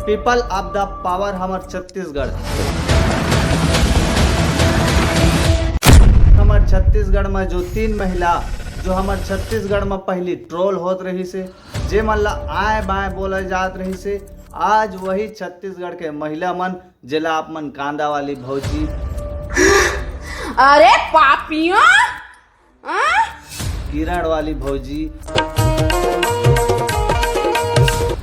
People of the power हमार छत्तीसगढ़। हमार छत्तीसगढ़ में जो 3 महिला जो हमार छत्तीसगढ़ में पहली ट्रोल होत रही से, जे मन ला आए बाएं बोला जात रही से, आज वही छत्तीसगढ़ के महिला मन जिला आप मन कांदा वाली भौजी, अरे पापियों, किरण वाली भौजी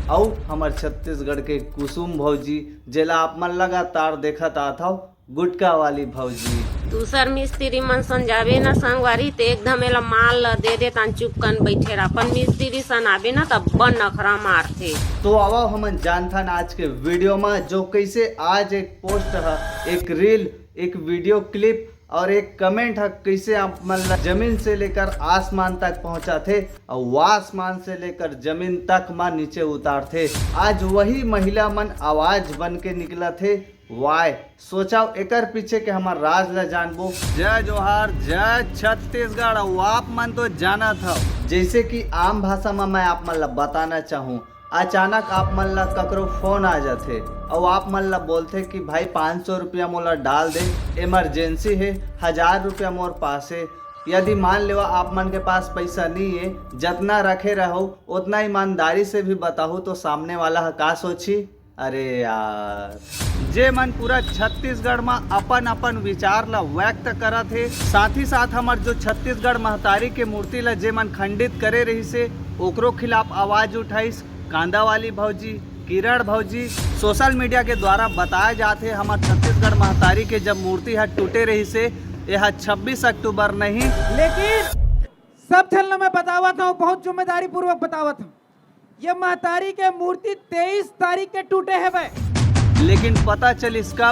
और हमार छत्तीसगढ़ के कुसुम भौजी जिला आप मन लगातार देखत आत हव गुटका वाली भौजी। दूसर मिस्त्री मन संजावे न संगवारी ते एकदम एला माल ल दे दे तान चुप कन बैठे रहा। अपन मिस्त्री सन आवे न तब बन नखरा मारथे। तो आवा हमन जानथन आज के वीडियो में जो कैसे आज एक पोस्ट है, एक रील, एक वीडियो क्लिप और एक कमेंट है, कैसे आप मन जमीन से लेकर आसमान तक पहुंचा थे और वो आसमान से लेकर जमीन तक मां नीचे उतार थे। आज वही महिला मन आवाज बन के निकला थे। वाय सोचा एकर पीछे के हमार राज ला जानबो। जय जोहार, जय छत्तीसगढ़। आप मन तो जाना था, जैसे कि आम भाषा में मैं आप मन ला बताना चाहूँ, अचानक आप मन ला ककरो फोन आ जाते और आप मन ला बोलते कि भाई 500 रुपया मोला डाल दे, इमरजेंसी है, 1000 रुपया मोर पास है। यदि मान लेवा आप मन के पास पैसा नहीं है, जितना रखे रहो उतना ईमानदारी से भी बताओ तो सामने वाला का सोची, अरे यार जे मन पूरा छत्तीसगढ़ में अपन अपन विचार ला व्यक्त करत है। साथ ही साथ हमार जो छत्तीसगढ़ महतारी के मूर्ति ला जे मन खंडित करे रही से, ओकरो खिलाफ आवाज उठाइस कांदा वाली भौजी, किरण भौजी। सोशल मीडिया के द्वारा बताया जाते हमार छत्तीसगढ़ महतारी के जब मूर्ति है टूटे रही से, यह 26 अक्टूबर नहीं, लेकिन सब छलना मैं बतावत हूँ, बहुत जिम्मेदारी पूर्वक बतावत हूँ। ये महतारी के मूर्ति 23 तारीख के टूटे है भाई, लेकिन पता चल इसका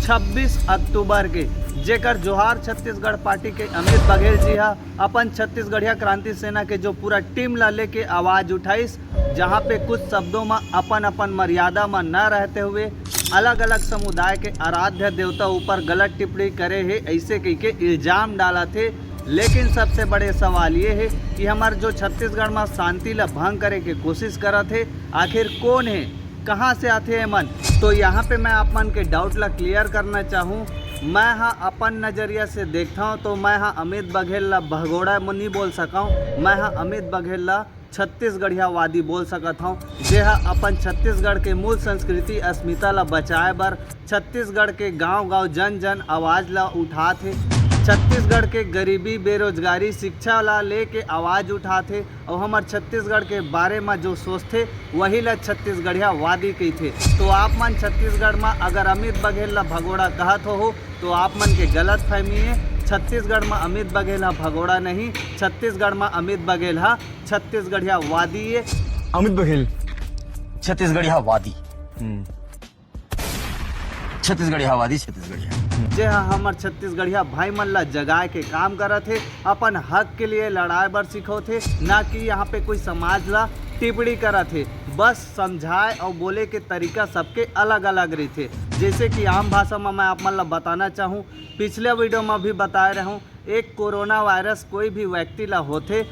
26 अक्टूबर के, जेकर जोहार छत्तीसगढ़ पार्टी के अमित बघेल जी हा अपन छत्तीसगढ़िया क्रांति सेना के जो पूरा टीम ला लेके आवाज उठाइस, जहाँ पे कुछ शब्दों में अपन अपन मर्यादा में न रहते हुए अलग अलग समुदाय के आराध्य देवता ऊपर गलत टिप्पणी करे है, ऐसे कह के इल्जाम डाला थे। लेकिन सबसे बड़े सवाल ये है कि हमारे जो छत्तीसगढ़ में शांति ला भंग करे के कोशिश करा थे, आखिर कौन है, कहाँ से आते हैं मन। तो यहाँ पे मैं आप मन के डाउट ला क्लियर करना चाहूँ। मैं हाँ अपन नज़रिया से देखता हूँ तो मैं हाँ अमित बघेल ला भगोड़ा नहीं बोल सका हूँ, मैं हाँ अमित बघेल ला छत्तीसगढ़िया वादी बोल सकता हूँ, जे हा अपन छत्तीसगढ़ के मूल संस्कृति अस्मिता ला बचाए बर छत्तीसगढ़ के गांव-गांव जन आवाज़ ला उठाते, छत्तीसगढ़ के गरीबी, बेरोजगारी, शिक्षा ला लेके आवाज़ उठाते और हमारे छत्तीसगढ़ के बारे में जो सोचते वही ला छत्तीसगढ़िया वादी कही थे। तो आप मन छत्तीसगढ़ में अगर अमित बघेल ला भगोड़ा कहत हो तो आप मन के गलत फहमी है। छत्तीसगढ़ में अमित बघेल हा भगोड़ा नहीं, छत्तीसगढ़ में अमित बघेल हा छत्तीसगढ़िया वादी है। अमित बघेल छत्तीसगढ़िया वादी, छत्तीसगढ़िया वादी, छत्तीसगढ़िया जे हाँ हमार छत्तीसगढ़िया भाई मन ला जगाए के काम करत थे, अपन हक के लिए लड़ाई बर सिखो थे, ना कि यहाँ पे कोई समाज ला टिप्पणी करा थे। बस समझाए और बोले के तरीका सबके अलग अलग रही थे। जैसे कि आम भाषा में मैं आप मन ला बताना चाहूँ, पिछले वीडियो में भी बताए रहा हूँ, एक कोरोना वायरस कोई भी व्यक्ति ला होते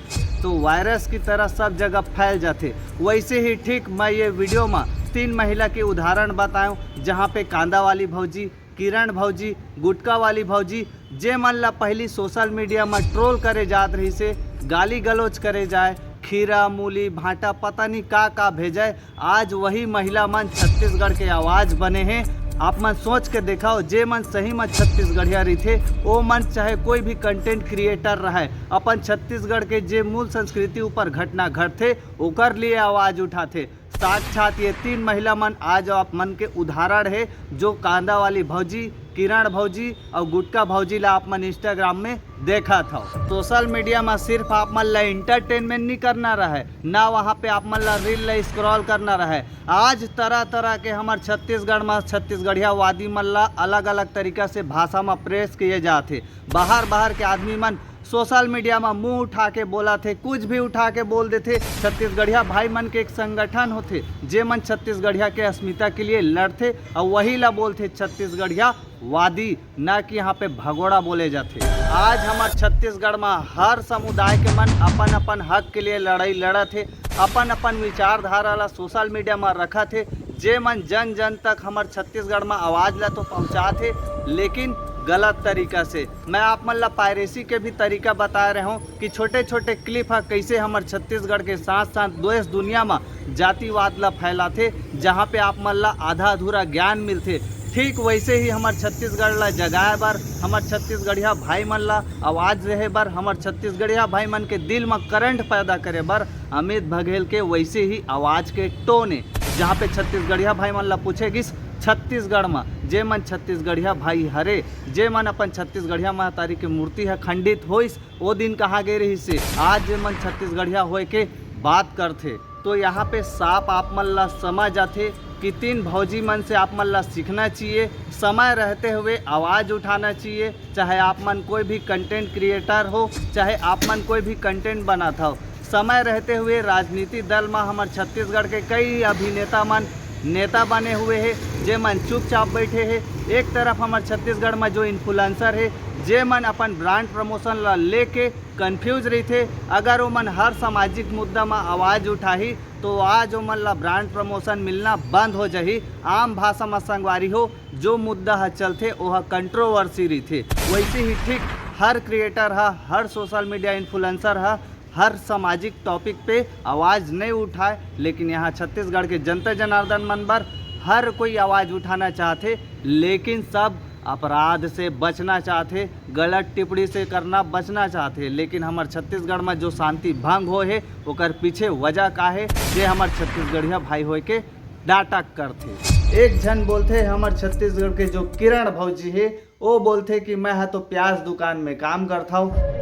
तो वायरस की तरह सब जगह फैल जाते। वैसे ही ठीक मैं ये वीडियो में 3 महिला के उदाहरण बताऊँ, जहाँ पे कांदा वाली भौजी, किरण भौजी, गुटका वाली भौजी, जे मन ला पहली सोशल मीडिया में ट्रोल करे जात रही से, गाली गलौज करे जाए, खीरा मूली भाटा पता नहीं का भेजाए, आज वही महिला मन छत्तीसगढ़ के आवाज़ बने हैं। आप मन सोच के देखाओ, जे मन सही में छत्तीसगढ़िया रही थे वो मन चाहे कोई भी कंटेंट क्रिएटर रहे, अपन छत्तीसगढ़ के जे मूल संस्कृति ऊपर घटना घटते ओकर लिए आवाज़ उठाते। साक्षात ये 3 महिला मन आज आप मन के उदाहरण है, जो कांदा वाली भौजी, किरण भौजी और गुटका भौजी ला आप मन इंस्टाग्राम में देखा था। सोशल मीडिया में सिर्फ आप मन ला इंटरटेनमेंट नहीं करना रहे, ना वहाँ पे आप मन ला रील ला स्क्रॉल करना रहे। आज तरह तरह के हमारे छत्तीसगढ़ में छत्तीसगढ़िया वादी मन ला अलग अलग तरीका से भाषा में प्रेस किए जाते। बाहर के आदमी मन सोशल मीडिया में मुंह उठा के बोला थे, कुछ भी उठा के बोल देते। छत्तीसगढ़िया भाई मन के एक संगठन होते, जे मन छत्तीसगढ़िया के अस्मिता के लिए लड़ते और वही ला बोलते छत्तीसगढ़िया वादी, ना कि यहाँ पे भगोड़ा बोले जाते। आज हमारे छत्तीसगढ़ में हर समुदाय के मन अपन अपन हक के लिए लड़ाई लड़ा थे, अपन अपन विचारधारा ला सोशल मीडिया में रखा थे। जे मन जन जन तक हमार छत्तीसगढ़ में आवाज़ ला तो पहुँचाते, लेकिन गलत तरीका से। मैं आप मन ला पायरेसी के भी तरीका बता रहा हूँ कि छोटे छोटे क्लिप है कैसे हमार छत्तीसगढ़ के साथ साथ देश दुनिया में जातिवाद ला फैलाते, जहाँ पे आप मन ला आधा अधूरा ज्ञान मिलते। ठीक वैसे ही हमार छत्तीसगढ़ ला जगाए बर, हमार छत्तीसगढ़िया भाई मन ला आवाज़ रहे बर, हमार छत्तीसगढ़िया भाई मन के दिल में करंट पैदा करे बर अमित बघेल के वैसे ही आवाज़ के टोने, जहाँ पे छत्तीसगढ़िया भाई मन ला पूछेगिस छत्तीसगढ़ में जे मन छत्तीसगढ़िया भाई हरे, जे मन अपन छत्तीसगढ़िया महतारी के मूर्ति है खंडित होइस, वो दिन कहाँ गए रही से आज जे मन छत्तीसगढ़िया होए के बात करते। तो यहाँ पे साफ आप मन ला समझ आते कि तीन भौजी मन से आप मन ला सीखना चाहिए, समय रहते हुए आवाज़ उठाना चाहिए। चाहे आप मन कोई भी कंटेंट क्रिएटर हो, चाहे आप मन कोई भी कंटेंट बनाता हो, समय रहते हुए राजनीति दल में हमारे छत्तीसगढ़ के कई अभिनेता मन नेता बने हुए हैं, जे मन चुपचाप बैठे हैं। एक तरफ हमारे छत्तीसगढ़ में जो इन्फ्लुएंसर है, जे मन अपन ब्रांड प्रमोशन ला लेके कंफ्यूज रही थे, अगर वो मन हर सामाजिक मुद्दा में आवाज़ उठाही तो आज वो मन ला ब्रांड प्रमोशन मिलना बंद हो जाही। आम भाषा में संगवारी हो, जो मुद्दा है चलते वह कंट्रोवर्सी रही थे। वैसे ही ठीक हर क्रिएटर है, हर सोशल मीडिया इन्फ्लुएंसर है, हर सामाजिक टॉपिक पे आवाज़ नहीं उठाए, लेकिन यहाँ छत्तीसगढ़ के जनता जनार्दन मन पर हर कोई आवाज़ उठाना चाहते, लेकिन सब अपराध से बचना चाहते, गलत टिप्पणी से करना बचना चाहते। लेकिन हमार छत्तीसगढ़ में जो शांति भंग हो है ओकर पीछे वजह का है, जे हमार छत्तीसगढ़िया भाई होए के डाटा करते। एक जन बोलते हमार छत्तीसगढ़ के जो किरण भौजी है, वो बोलते कि मैं तो प्याज दुकान में काम करता हूँ।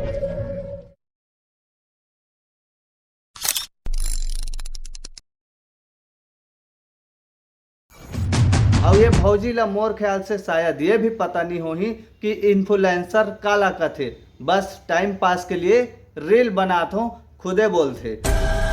और ये भौजी ला मोर ख्याल से शायद ये भी पता नहीं होही कि इन्फ्लुएंसर काला कथे, बस टाइम पास के लिए रील बनात हो, खुदे बोलते।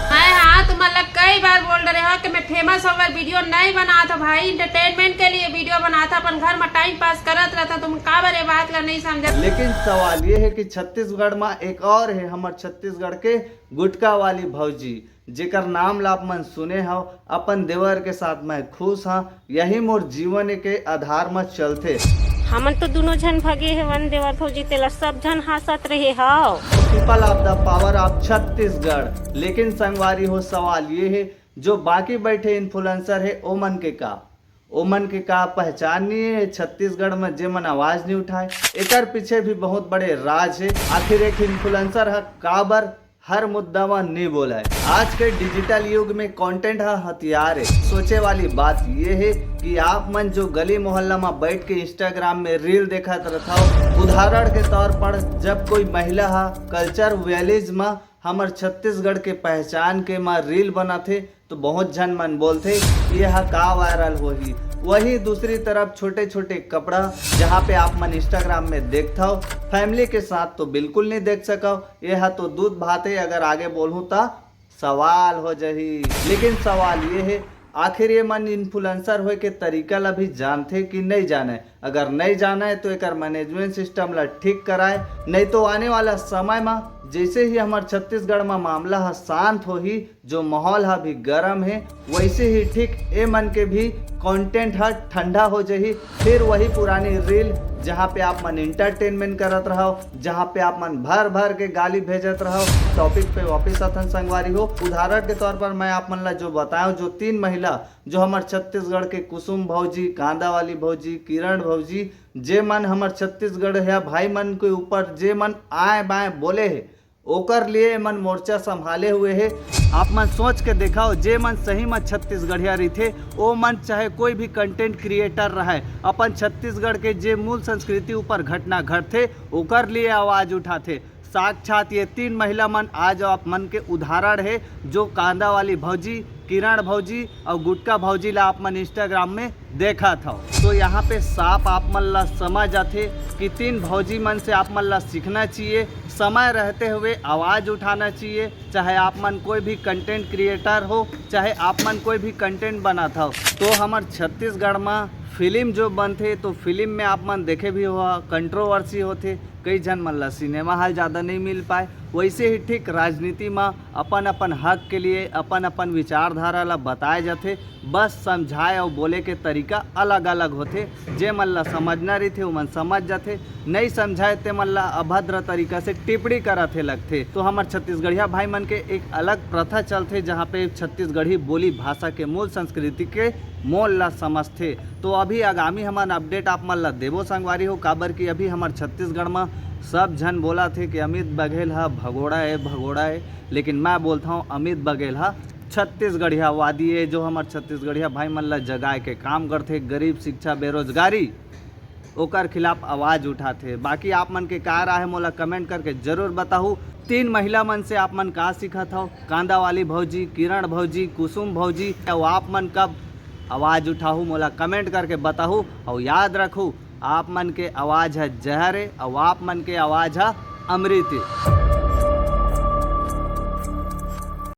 हाँ, तुम मतलब कई बार बोल रहे हो कि मैं फेमस होकर वीडियो नहीं बनाता भाई, एंटरटेनमेंट के लिए वीडियो बनाता, अपन घर में टाइम पास करत रहता, तुम का बारे बात ला नहीं समझे। लेकिन सवाल ये है कि छत्तीसगढ़ में एक और है हमारे छत्तीसगढ़ के गुटका वाली भौजी, जेकर नाम ला आप मन सुने हो। अपन देवर के साथ मैं खुश हाँ, यही मोर जीवन के आधार में चलते। हमन तो दोनों जन भगे है वन देवर भौजी तेला सब जन हंसत रहे हो। People of the power of Chhattisgarh. लेकिन संगवारी हो, सवाल ये है जो बाकी बैठे इन्फ्लुएंसर है ओमन के का पहचान नहीं है छत्तीसगढ़ में, जे मन आवाज नहीं उठाए। एकर पीछे भी बहुत बड़े राज है। आखिर एक इन्फ्लुएंसर है काबर हर मुद्दा में नहीं बोला है। आज के डिजिटल युग में कंटेंट है हथियार है। सोचे वाली बात ये है कि आप मन जो गली मोहल्ला में बैठ के इंस्टाग्राम में रील देखा रहता हो, उदाहरण के तौर पर जब कोई महिला है कल्चर वैलीज में हमार छत्तीसगढ़ के पहचान के माँ रील बनाते तो बहुत जन मन बोलते यह का वायरल होगी। वही दूसरी तरफ छोटे छोटे कपड़ा जहाँ पे आप मन इंस्टाग्राम में देखता हो, फैमिली के साथ तो बिल्कुल नहीं देख सको। यह तो दूध भात है, अगर आगे बोलूँ तो सवाल हो जाही। लेकिन सवाल ये है आखिर ये मन इन्फ्लुएंसर होए के तरीका ला भी जानते कि नहीं जाने। अगर नहीं जाना है तो एक मैनेजमेंट सिस्टम ला ठीक कराए, नहीं तो आने वाला समय में जैसे ही हमारे छत्तीसगढ़ में मामला है शांत हो ही, जो माहौल है भी गर्म है, वैसे ही ठीक ए मन के भी कंटेंट है ठंडा हो जाही। फिर वही पुरानी रील जहाँ पे आप मन इंटरटेनमेंट करत रहो, जहाँ पे आप मन भर भर के गाली भेजत रहो, टॉपिक पे वापस अथन संगवारी हो। उदाहरण के तौर पर मैं आप मन ला जो बताऊँ, जो 3 महिला जो हमारे छत्तीसगढ़ के कुसुम भौजी, कांदा वाली भौजी, किरण भौजी, जे मन हमारे छत्तीसगढ़ है भाई मन के ऊपर जे मन आए बाएं बोले है, ओकर लिए मन मोर्चा संभाले हुए है। आप मन सोच के देखाओ, जे मन सही में छत्तीसगढ़िया रही थे, वो मन चाहे कोई भी कंटेंट क्रिएटर रहे, अपन छत्तीसगढ़ के जे मूल संस्कृति ऊपर घटना घटते ओकर लिए आवाज उठाते। साक्षात ये 3 महिला मन आज आप मन के उदाहरण है, जो कांदा वाली भौजी, किरण भौजी और गुटका भौजी ला आप मन इंस्टाग्राम में देखा था। तो यहाँ पे साफ आप मन ला समझ आते कि 3 भौजी मन से आप मन ला सीखना चाहिए, समय रहते हुए आवाज़ उठाना चाहिए। चाहे आप मन कोई भी कंटेंट क्रिएटर हो, चाहे आप मन कोई भी कंटेंट बनाता हो। तो हमारे छत्तीसगढ़ में फिल्म जो बनते तो फिल्म में आप मन देखे भी हुआ कंट्रोवर्सी होते, कई जन मन ला सिनेमा हॉल ज़्यादा नहीं मिल पाए, वैसे ही ठीक राजनीति में अपन अपन हक के लिए अपन अपन विचारधारा ला बताए जाते, बस समझाए और बोले के तरीका अलग अलग होते। जे मन ला समझना रही थे वो मन समझ जाते, नहीं समझाए ते मन ला अभद्र तरीका से टिप्पणी करते लगते। तो हमारे छत्तीसगढ़िया भाई मन के एक अलग प्रथा चलते जहाँ पे छत्तीसगढ़ी बोली भाषा के मूल संस्कृति के मोल ला समझते। तो अभी आगामी हमार अपडेट आप मन ला देवो संगवारी हो, काबर की अभी हमार छत्तीसगढ़ में सब जन बोला थे कि अमित बघेल हा भगोड़ा है, लेकिन मैं बोलता हूँ अमित बघेल हा छत्तीसगढ़िया वादी है, जो हमारे छत्तीसगढ़िया भाई मन ला जगाए के काम करते, गरीब शिक्षा बेरोजगारी ओकर खिलाफ आवाज़ उठाते। बाकी आप मन के का राय है मोला कमेंट करके जरूर बताहू। 3 महिला मन से आप मन का सीखत हो, कांदा वाली भौजी, किरण भौजी, कुसुम भौजी, और आप मन कब आवाज़ उठाहू मोला कमेंट करके बताहू। और याद रखू आप मन के आवाज़ है जहर है और आप मन के आवाज़ है अमृत।